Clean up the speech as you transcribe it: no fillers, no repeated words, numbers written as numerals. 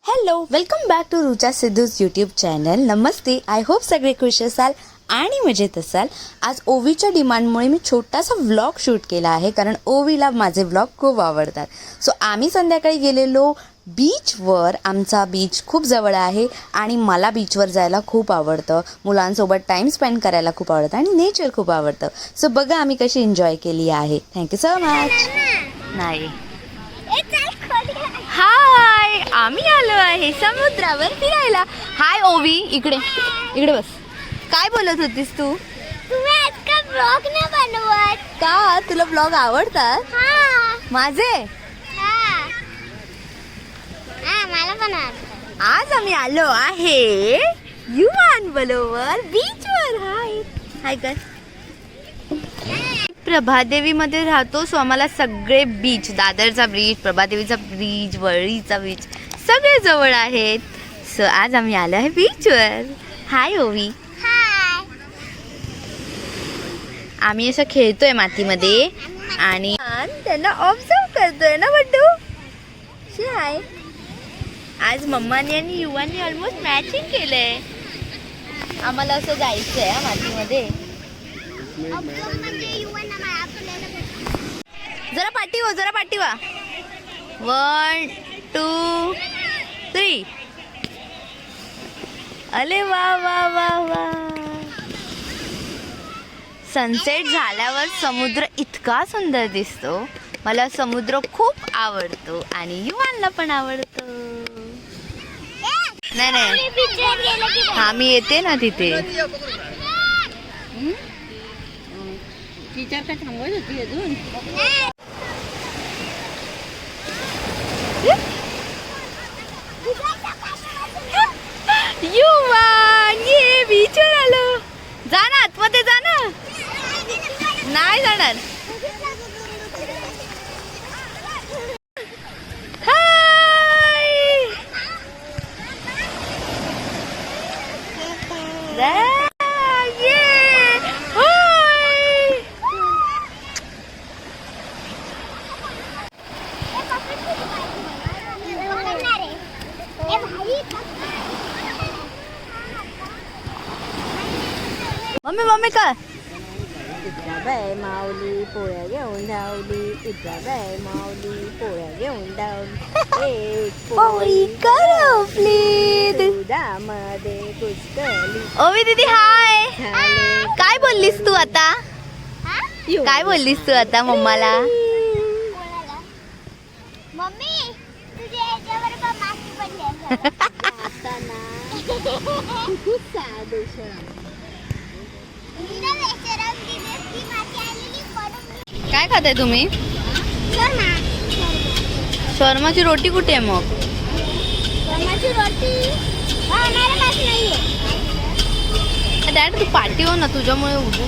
Hello, welcome back to Rucha Siddhu's YouTube channel. नमस्ते. I hope सगळे खुश असाल आणि मजेत असाल. आज ओवीच्या डिमांडमुळे मी छोटासा व्लॉग शूट केला आहे, कारण ओवीला माझे व्लॉग खूप आवडतात. सो आम्ही संध्याकाळी गेलेलो बीचवर. आमचा बीच खूप जवळ आहे आणि मला बीचवर जायला खूप आवडतं. मुलांसोबत टाईम स्पेंड करायला खूप आवडतं आणि नेचर खूप आवडतं. सो बघा आम्ही कशी एन्जॉय केली आहे. Thank you so much. नाही, हाय, आम्ही आलो आहे समुद्रावर फिरायला. हाय ओवी, इकडे इकडे बस. काय बोलत होतीस तू? तुम्ही आज का ब्लॉग नाही बनवत? का तुला ब्लॉग आवडतात माझे? मला पण आवडतं. आज आम्ही आलो आहे युवान बरोबर बीचवर. हाय हाय कर. प्रभादेवी मध्ये राहतो, सो आम्हाला सगळे बीच, दादरचा बीच, प्रभादेवीचा बीच, वरळीचा बीच सगळे जवळ आहेत. सो आज आम्ही आलो आहे बीचवर. हाय ओवी. हाय. आम्ही असं खेळतोय मातीमध्ये आणि त्यांना ऑब्झर्व करतोय ना बड्डू. हाय. आज मम्माने आणि युवानी ऑलमोस्ट मॅचिंग केलंय. आम्हाला असं जायचंय मातीमध्ये. जरा पाठी हो, जरा पाठी वा. 1 2 3. अरे वा वा वा वा. सनसेट झाल्यावर समुद्र इतका सुंदर दिसतो. मला समुद्र खूप आवडतो आणि युवांना पण आवडतो. नाही नाही, हा मी येते ना तिथे. टीचर काय थांबवत होती अजून? युवान, ये बीचवर आलो. जा ना आतमध्ये, जा ना. नाही जाणार. मम्मी मम्मी का बाय माऊली पोळ्या घेऊन धावली. इथल्या बाय माऊली पोळ्या घेऊन धावली. एक पोळी करपली दुधामध्ये कुस्करली. ओवी दीदी हाय. काय बोललीस तू आता? काय बोललीस तू आता मम्माला? मम्मी तुझ्या याच्यावर पण माती पडली आता ना. खूप साधू काय खाताय तुम्ही? शर्माची रोटी कुठे आहे मग? शर्माची रोटी नाहीये. डॅड तू पाठी हो ना, तुझ्यामुळे उठू.